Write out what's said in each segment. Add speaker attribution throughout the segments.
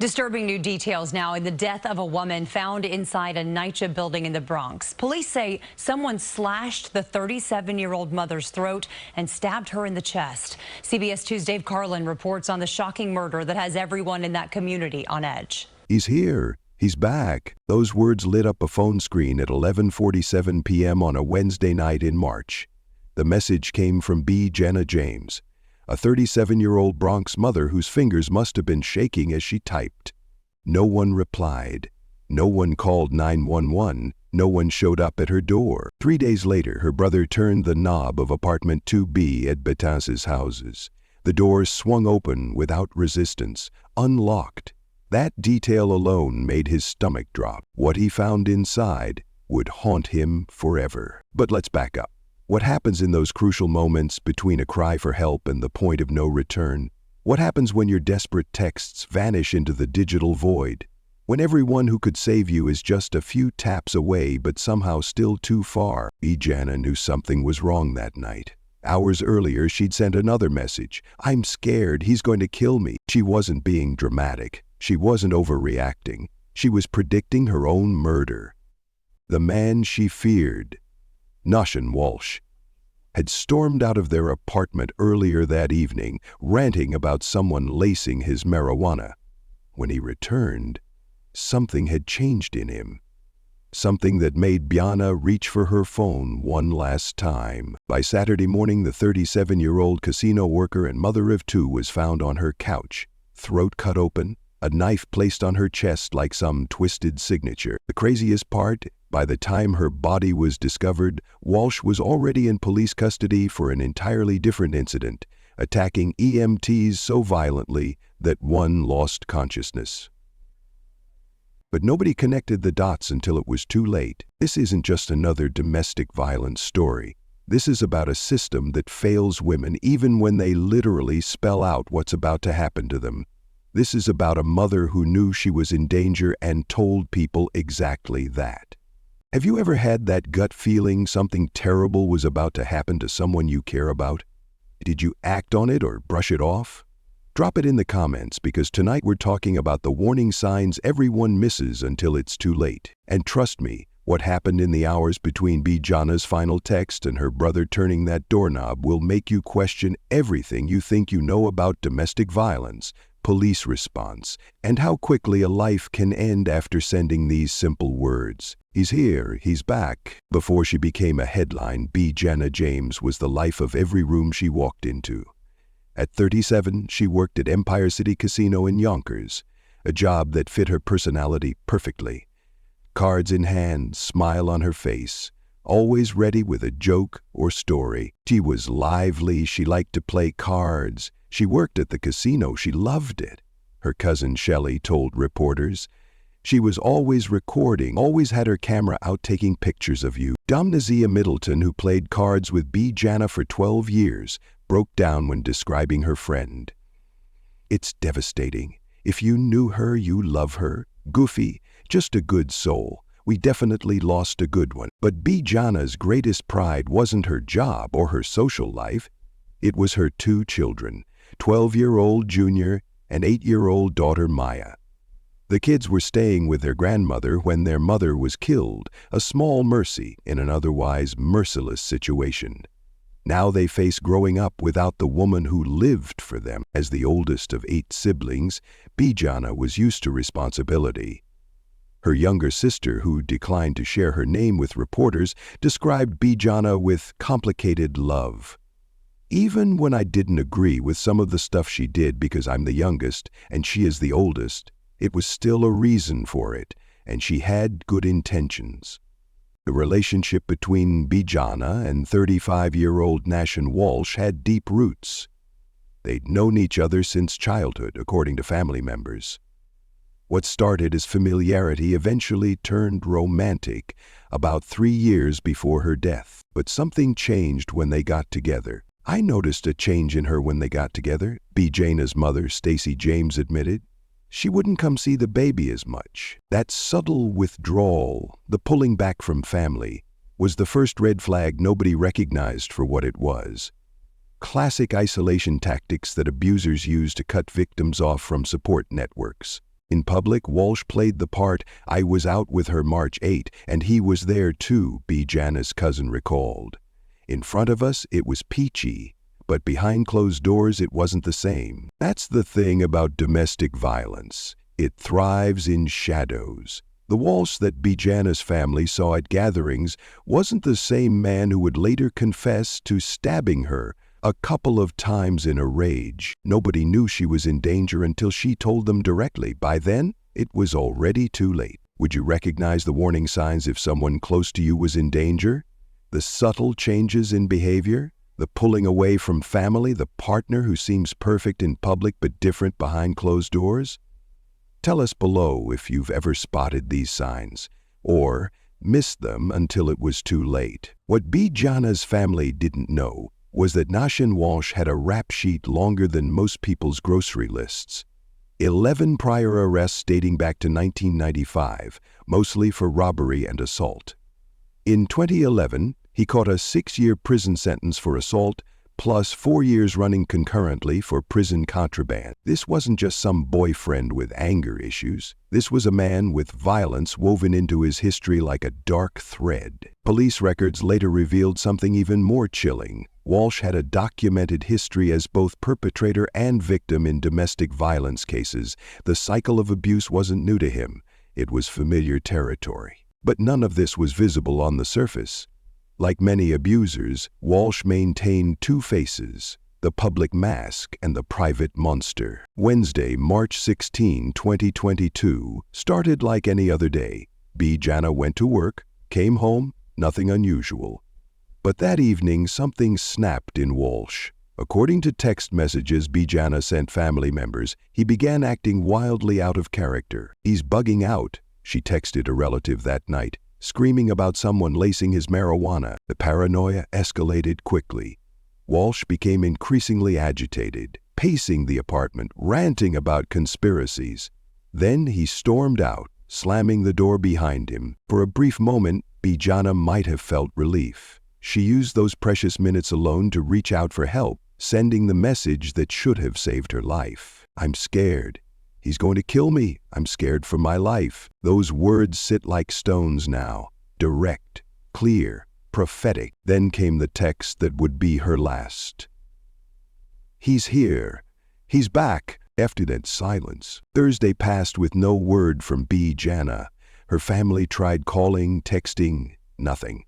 Speaker 1: Disturbing new details now in the death of a woman found inside a NYCHA building in the Bronx. Police say someone slashed the 37-year-old mother's throat and stabbed her in the chest. CBS 2's Dave Carlin reports on the shocking murder that has everyone in that community on edge.
Speaker 2: He's here. He's back. Those words lit up a phone screen at 11:47 p.m. on a Wednesday night in March. The message came from Jenna James, a 37-year-old Bronx mother whose fingers must have been shaking as she typed. No one replied. No one called 911. No one showed up at her door. 3 days later, her brother turned the knob of apartment 2B at Betances' houses. The doors swung open without resistance, unlocked. That detail alone made his stomach drop. What he found inside would haunt him forever. But let's back up. What happens in those crucial moments between a cry for help and the point of no return? What happens when your desperate texts vanish into the digital void? When everyone who could save you is just a few taps away but somehow still too far? Jenna knew something was wrong that night. Hours earlier, she'd sent another message. "I'm scared, he's going to kill me." She wasn't being dramatic. She wasn't overreacting. She was predicting her own murder. The man she feared, Noshin Walsh, had stormed out of their apartment earlier that evening, ranting about someone lacing his marijuana. When he returned, something had changed in him. Something that made Biana reach for her phone one last time. By Saturday morning, the 37-year-old casino worker and mother of two was found on her couch, throat cut open, a knife placed on her chest like some twisted signature. The craziest part, by the time her body was discovered, Walsh was already in police custody for an entirely different incident, attacking EMTs so violently that one lost consciousness. But nobody connected the dots until it was too late. This isn't just another domestic violence story. This is about a system that fails women even when they literally spell out what's about to happen to them. This is about a mother who knew she was in danger and told people exactly that. Have you ever had that gut feeling something terrible was about to happen to someone you care about? Did you act on it or brush it off? Drop it in the comments, because tonight we're talking about the warning signs everyone misses until it's too late. And trust me, what happened in the hours between Biana's final text and her brother turning that doorknob will make you question everything you think you know about domestic violence, police response, and how quickly a life can end after sending these simple words. He's here, he's back. Before she became a headline, Jenna James was the life of every room she walked into. At 37, she worked at Empire City Casino in Yonkers, a job that fit her personality perfectly. Cards in hand, smile on her face, always ready with a joke or story. She was lively, she liked to play cards. She worked at the casino, she loved it. Her cousin Shelley told reporters. She was always recording, always had her camera out taking pictures of you. Domnazia Middleton, who played cards with Jenna for 12 years, broke down when describing her friend. "It's devastating. If you knew her, you love her. Goofy, just a good soul. We definitely lost a good one." But Jenna's greatest pride wasn't her job or her social life. It was her two children, 12-year-old Junior and 8-year-old daughter Maya. The kids were staying with their grandmother when their mother was killed, a small mercy in an otherwise merciless situation. Now they face growing up without the woman who lived for them. As the oldest of 8 siblings, Jenna was used to responsibility. Her younger sister, who declined to share her name with reporters, described Jenna with complicated love. "Even when I didn't agree with some of the stuff she did because I'm the youngest and she is the oldest, it was still a reason for it, and she had good intentions." The relationship between Jenna and 35-year-old Noshin Walsh had deep roots. They'd known each other since childhood, according to family members. What started as familiarity eventually turned romantic about 3 years before her death. But something changed when they got together. "I noticed a change in her when they got together," Jenna's mother, Stacy James, admitted. "She wouldn't come see the baby as much." That subtle withdrawal, the pulling back from family, was the first red flag nobody recognized for what it was. Classic isolation tactics that abusers use to cut victims off from support networks. In public, Walsh played the part, "I was out with her March 8, and he was there too," B. Jana's cousin recalled. "In front of us, it was peachy, but behind closed doors, it wasn't the same." That's the thing about domestic violence. It thrives in shadows. The Walsh that B. Jana's family saw at gatherings wasn't the same man who would later confess to stabbing her a couple of times in a rage. Nobody knew she was in danger until she told them directly. By then, it was already too late. Would you recognize the warning signs if someone close to you was in danger? The subtle changes in behavior? The pulling away from family? The partner who seems perfect in public but different behind closed doors? Tell us below if you've ever spotted these signs, or missed them until it was too late. What B. Jana's family didn't know was that Nashin Walsh had a rap sheet longer than most people's grocery lists. 11 prior arrests dating back to 1995, mostly for robbery and assault. In 2011, he caught a 6-year prison sentence for assault, plus 4 years running concurrently for prison contraband. This wasn't just some boyfriend with anger issues. This was a man with violence woven into his history like a dark thread. Police records later revealed something even more chilling. Walsh had a documented history as both perpetrator and victim in domestic violence cases. The cycle of abuse wasn't new to him. It was familiar territory. But none of this was visible on the surface. Like many abusers, Walsh maintained two faces, the public mask and the private monster. Wednesday, March 16, 2022, started like any other day. B. Jana went to work, came home, nothing unusual. But that evening, something snapped in Walsh. According to text messages B. Jana sent family members, he began acting wildly out of character. "He's bugging out," she texted a relative that night, screaming about someone lacing his marijuana. The paranoia escalated quickly. Walsh became increasingly agitated, pacing the apartment, ranting about conspiracies. Then he stormed out, slamming the door behind him. For a brief moment, B. Jana might have felt relief. She used those precious minutes alone to reach out for help, sending the message that should have saved her life. "I'm scared. He's going to kill me. I'm scared for my life." Those words sit like stones now. Direct, clear, prophetic. Then came the text that would be her last. "He's here. He's back." After that silence, Thursday passed with no word from B. Jana. Her family tried calling, texting, nothing.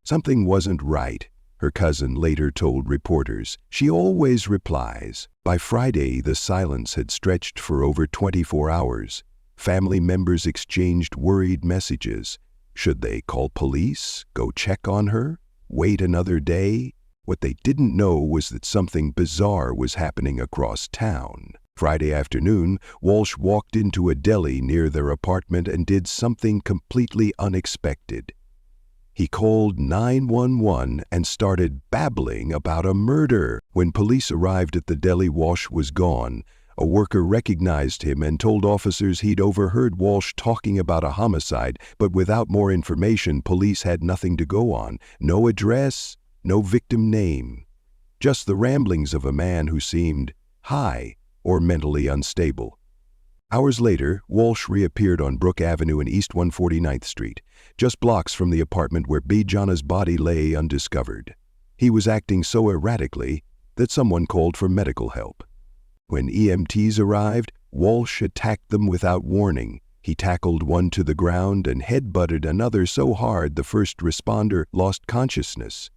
Speaker 2: Something wasn't right, her cousin later told reporters. "She always replies." By Friday, the silence had stretched for over 24 hours. Family members exchanged worried messages. Should they call police? Go check on her? Wait another day? What they didn't know was that something bizarre was happening across town. Friday afternoon, Walsh walked into a deli near their apartment and did something completely unexpected. He called 911 and started babbling about a murder. When police arrived at the deli, Walsh was gone. A worker recognized him and told officers he'd overheard Walsh talking about a homicide, but without more information, police had nothing to go on. No address, no victim name. Just the ramblings of a man who seemed high or mentally unstable. Hours later, Walsh reappeared on Brook Avenue and East 149th Street, just blocks from the apartment where B. Jana's body lay undiscovered. He was acting so erratically that someone called for medical help. When EMTs arrived, Walsh attacked them without warning. He tackled one to the ground and headbutted another so hard the first responder lost consciousness.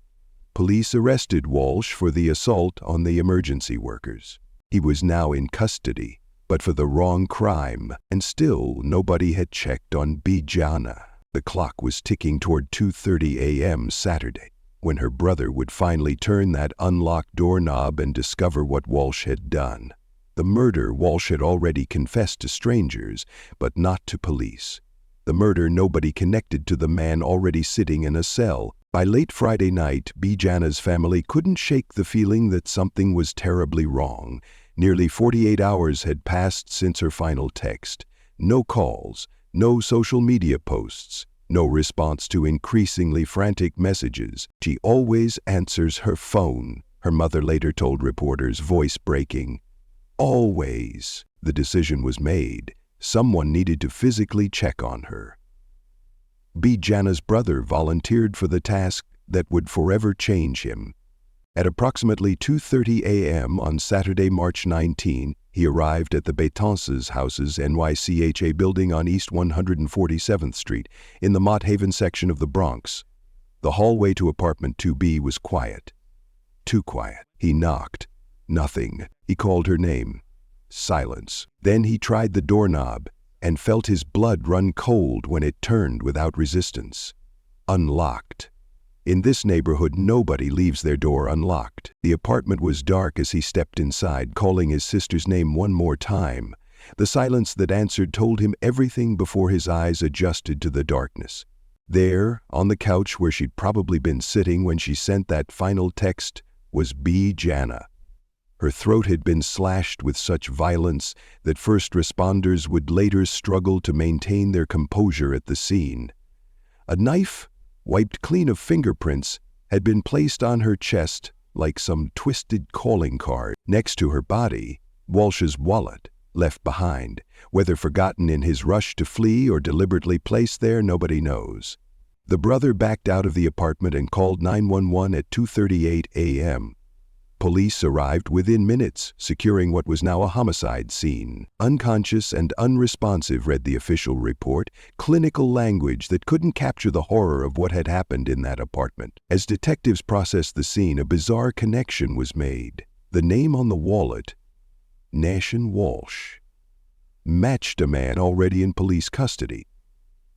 Speaker 2: Police arrested Walsh for the assault on the emergency workers. He was now in custody, but for the wrong crime, and still nobody had checked on B. Jana. The clock was ticking toward 2:30 a.m. Saturday, when her brother would finally turn that unlocked doorknob and discover what Walsh had done. The murder Walsh had already confessed to strangers, but not to police. The murder nobody connected to the man already sitting in a cell. By late Friday night, B. Jana's family couldn't shake the feeling that something was terribly wrong. Nearly 48 hours had passed since her final text. No calls, no social media posts, no response to increasingly frantic messages. "She always answers her phone," her mother later told reporters, voice breaking. Always. The decision was made. Someone needed to physically check on her. B. Jana's brother volunteered for the task that would forever change him. At approximately 2:30 a.m. on Saturday, March 19, he arrived at the Betances Houses NYCHA building on East 147th Street in the Mott Haven section of the Bronx. The hallway to apartment 2B was quiet. Too quiet. He knocked. Nothing. He called her name. Silence. Then he tried the doorknob and felt his blood run cold when it turned without resistance. Unlocked. In this neighborhood, nobody leaves their door unlocked. The apartment was dark as he stepped inside, calling his sister's name one more time. The silence that answered told him everything before his eyes adjusted to the darkness. There, on the couch where she'd probably been sitting when she sent that final text, was B. Jana. Her throat had been slashed with such violence that first responders would later struggle to maintain their composure at the scene. A knife, wiped clean of fingerprints, had been placed on her chest like some twisted calling card. Next to her body, Walsh's wallet, left behind. Whether forgotten in his rush to flee or deliberately placed there, nobody knows. The brother backed out of the apartment and called 911 at 2:38 a.m. Police arrived within minutes, securing what was now a homicide scene. Unconscious and unresponsive, read the official report, clinical language that couldn't capture the horror of what had happened in that apartment. As detectives processed the scene, a bizarre connection was made. The name on the wallet, Nashon Walsh, matched a man already in police custody.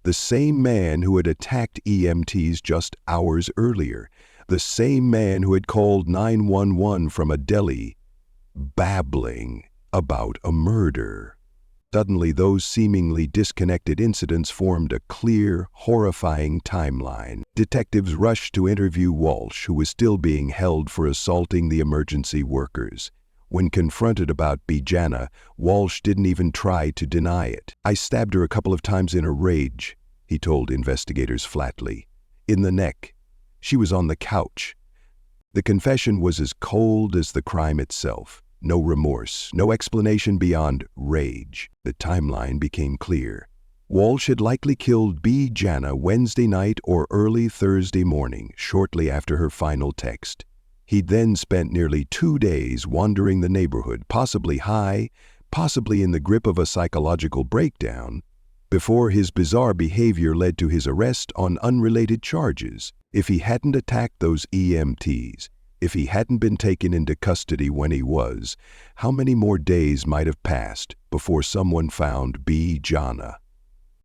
Speaker 2: The same man who had attacked EMTs just hours earlier. The same man who had called 911 from a deli, babbling about a murder. Suddenly, those seemingly disconnected incidents formed a clear, horrifying timeline. Detectives rushed to interview Walsh, who was still being held for assaulting the emergency workers. When confronted about B. Jana, Walsh didn't even try to deny it. "I stabbed her a couple of times in a rage," he told investigators flatly. "In the neck. She was on the couch." The confession was as cold as the crime itself. No remorse, no explanation beyond rage. The timeline became clear. Walsh had likely killed B. Jana Wednesday night or early Thursday morning, shortly after her final text. He'd then spent nearly 2 days wandering the neighborhood, possibly high, possibly in the grip of a psychological breakdown, before his bizarre behavior led to his arrest on unrelated charges. If he hadn't attacked those EMTs, if he hadn't been taken into custody when he was, how many more days might have passed before someone found B. Jana?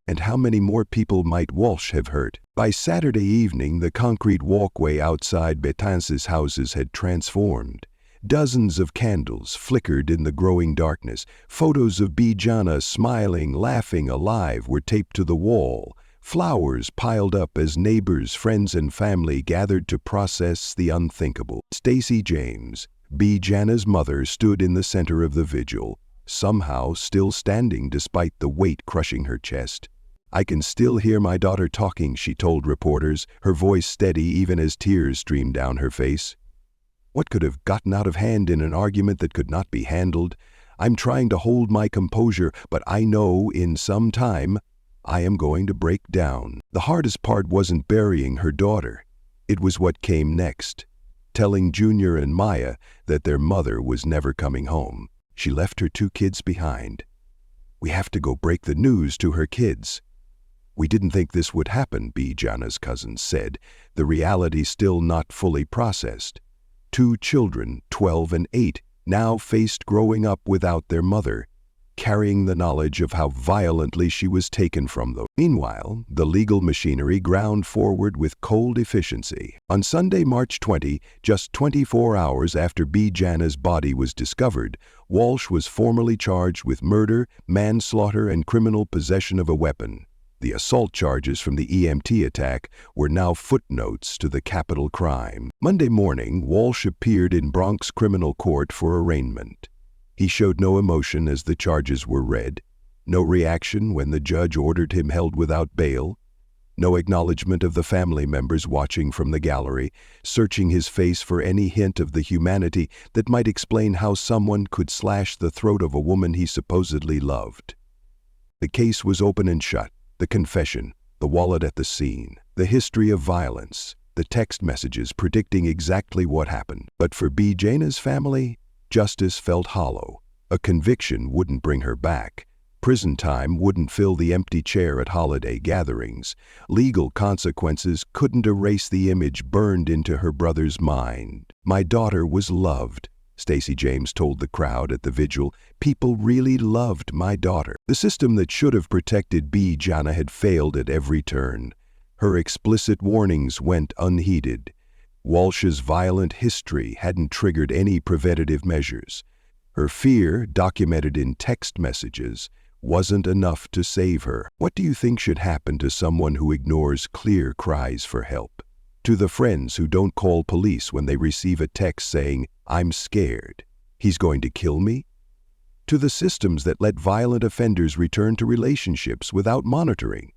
Speaker 2: And how many more people might Walsh have hurt? By Saturday evening, the concrete walkway outside Betances' houses had transformed. Dozens of candles flickered in the growing darkness. Photos of B. Jana smiling, laughing, alive were taped to the wall. Flowers piled up as neighbors, friends, and family gathered to process the unthinkable. Stacy James, B. Jana's mother, stood in the center of the vigil, somehow still standing despite the weight crushing her chest. "I can still hear my daughter talking," she told reporters, her voice steady even as tears streamed down her face. "What could have gotten out of hand in an argument that could not be handled? I'm trying to hold my composure, but I know in some time I am going to break down." The hardest part wasn't burying her daughter. It was what came next, telling Junior and Maya that their mother was never coming home. She left her 2 kids behind. "We have to go break the news to her kids." "We didn't think this would happen," B. Jana's cousin said, the reality still not fully processed. 2 children, 12 and 8, now faced growing up without their mother, carrying the knowledge of how violently she was taken from them. Meanwhile, the legal machinery ground forward with cold efficiency. On Sunday, March 20, just 24 hours after B. Jana's body was discovered, Walsh was formally charged with murder, manslaughter, and criminal possession of a weapon. The assault charges from the EMT attack were now footnotes to the capital crime. Monday morning, Walsh appeared in Bronx criminal court for arraignment. He showed no emotion as the charges were read, no reaction when the judge ordered him held without bail, no acknowledgement of the family members watching from the gallery, searching his face for any hint of the humanity that might explain how someone could slash the throat of a woman he supposedly loved. The case was open and shut. The confession, the wallet at the scene, the history of violence, the text messages predicting exactly what happened. But for B. Jana's family, justice felt hollow. A conviction wouldn't bring her back. Prison time wouldn't fill the empty chair at holiday gatherings. Legal consequences couldn't erase the image burned into her brother's mind. "My daughter was loved," Stacey James told the crowd at the vigil. "People really loved my daughter." The system that should have protected B. Jana had failed at every turn. Her explicit warnings went unheeded. Walsh's violent history hadn't triggered any preventative measures. Her fear, documented in text messages, wasn't enough to save her. What do you think should happen to someone who ignores clear cries for help? To the friends who don't call police when they receive a text saying, "I'm scared, he's going to kill me"? To the systems that let violent offenders return to relationships without monitoring?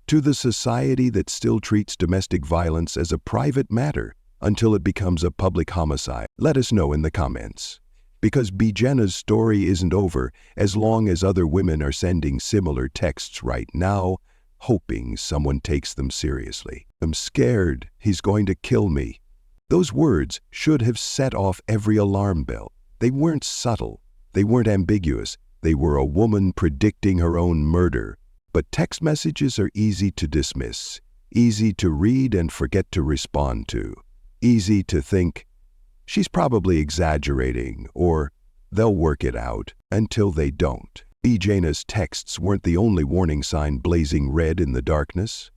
Speaker 2: To the society that still treats domestic violence as a private matter until it becomes a public homicide? Let us know in the comments. Because B. Jana's story isn't over as long as other women are sending similar texts right now, hoping someone takes them seriously. "I'm scared, he's going to kill me." Those words should have set off every alarm bell. They weren't subtle. They weren't ambiguous. They were a woman predicting her own murder. But text messages are easy to dismiss, easy to read and forget to respond to, easy to think, "She's probably exaggerating," or "They'll work it out," until they don't. B. Jana's texts weren't the only warning sign blazing red in the darkness.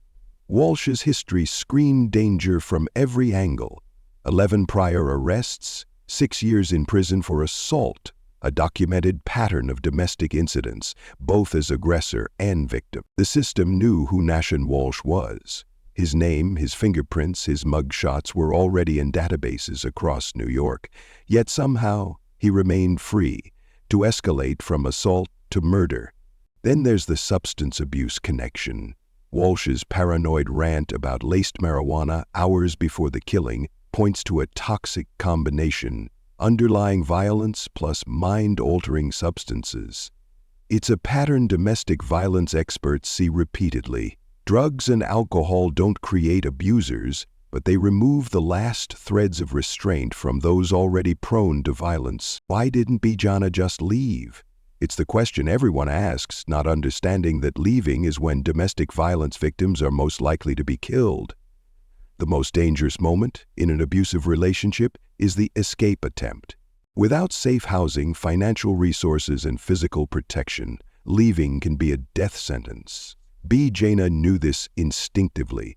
Speaker 2: Walsh's history screamed danger from every angle. 11 prior arrests, 6 years in prison for assault, a documented pattern of domestic incidents, both as aggressor and victim. The system knew who Nashan Walsh was. His name, his fingerprints, his mugshots were already in databases across New York, yet somehow he remained free to escalate from assault to murder. Then there's the substance abuse connection. Walsh's paranoid rant about laced marijuana hours before the killing points to a toxic combination: underlying violence plus mind-altering substances. It's a pattern domestic violence experts see repeatedly. Drugs and alcohol don't create abusers, but they remove the last threads of restraint from those already prone to violence. Why didn't B. Jana just leave? It's the question everyone asks, not understanding that leaving is when domestic violence victims are most likely to be killed. The most dangerous moment in an abusive relationship is the escape attempt. Without safe housing, financial resources, and physical protection, leaving can be a death sentence. B. Jana knew this instinctively.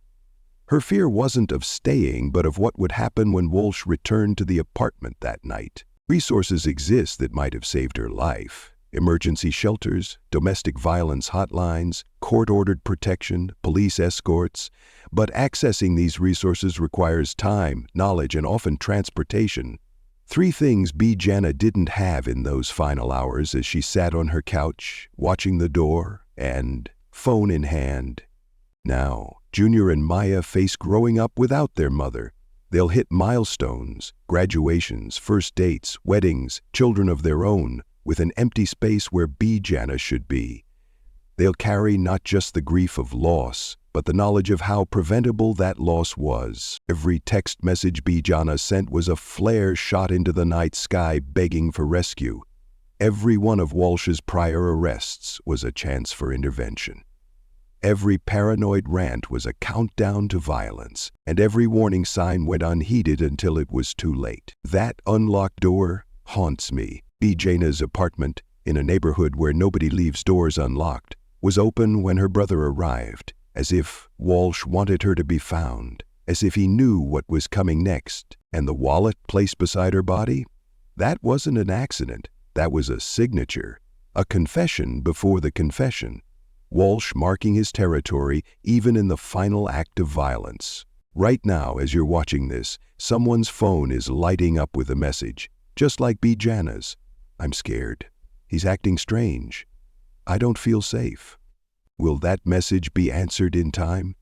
Speaker 2: Her fear wasn't of staying, but of what would happen when Walsh returned to the apartment that night. Resources exist that might have saved her life. Emergency shelters, domestic violence hotlines, court-ordered protection, police escorts. But accessing these resources requires time, knowledge, and often transportation. 3 things B. Jana didn't have in those final hours as she sat on her couch, watching the door, and phone in hand. Now, Junior and Maya face growing up without their mother. They'll hit milestones, graduations, first dates, weddings, children of their own, with an empty space where B. Jana should be. They'll carry not just the grief of loss, but the knowledge of how preventable that loss was. Every text message B. Jana sent was a flare shot into the night sky begging for rescue. Every one of Walsh's prior arrests was a chance for intervention. Every paranoid rant was a countdown to violence, and every warning sign went unheeded until it was too late. That unlocked door haunts me. B. Jana's apartment, in a neighborhood where nobody leaves doors unlocked, was open when her brother arrived, as if Walsh wanted her to be found, as if he knew what was coming next. And the wallet placed beside her body? That wasn't an accident. That was a signature, a confession before the confession. Walsh marking his territory even in the final act of violence. Right now, as you're watching this, someone's phone is lighting up with a message, just like B. Jana's. "I'm scared. He's acting strange. I don't feel safe." Will that message be answered in time?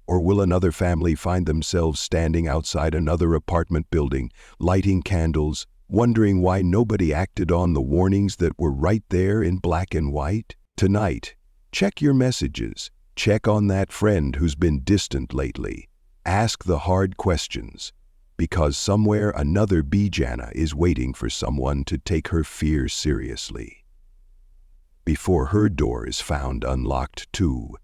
Speaker 2: Or will another family find themselves standing outside another apartment building, lighting candles, wondering why nobody acted on the warnings that were right there in black and white? Tonight, Check your messages. Check on that friend who's been distant lately. Ask the hard questions, because somewhere another Bijana is waiting for someone to take her fear seriously. Before her door is found unlocked too.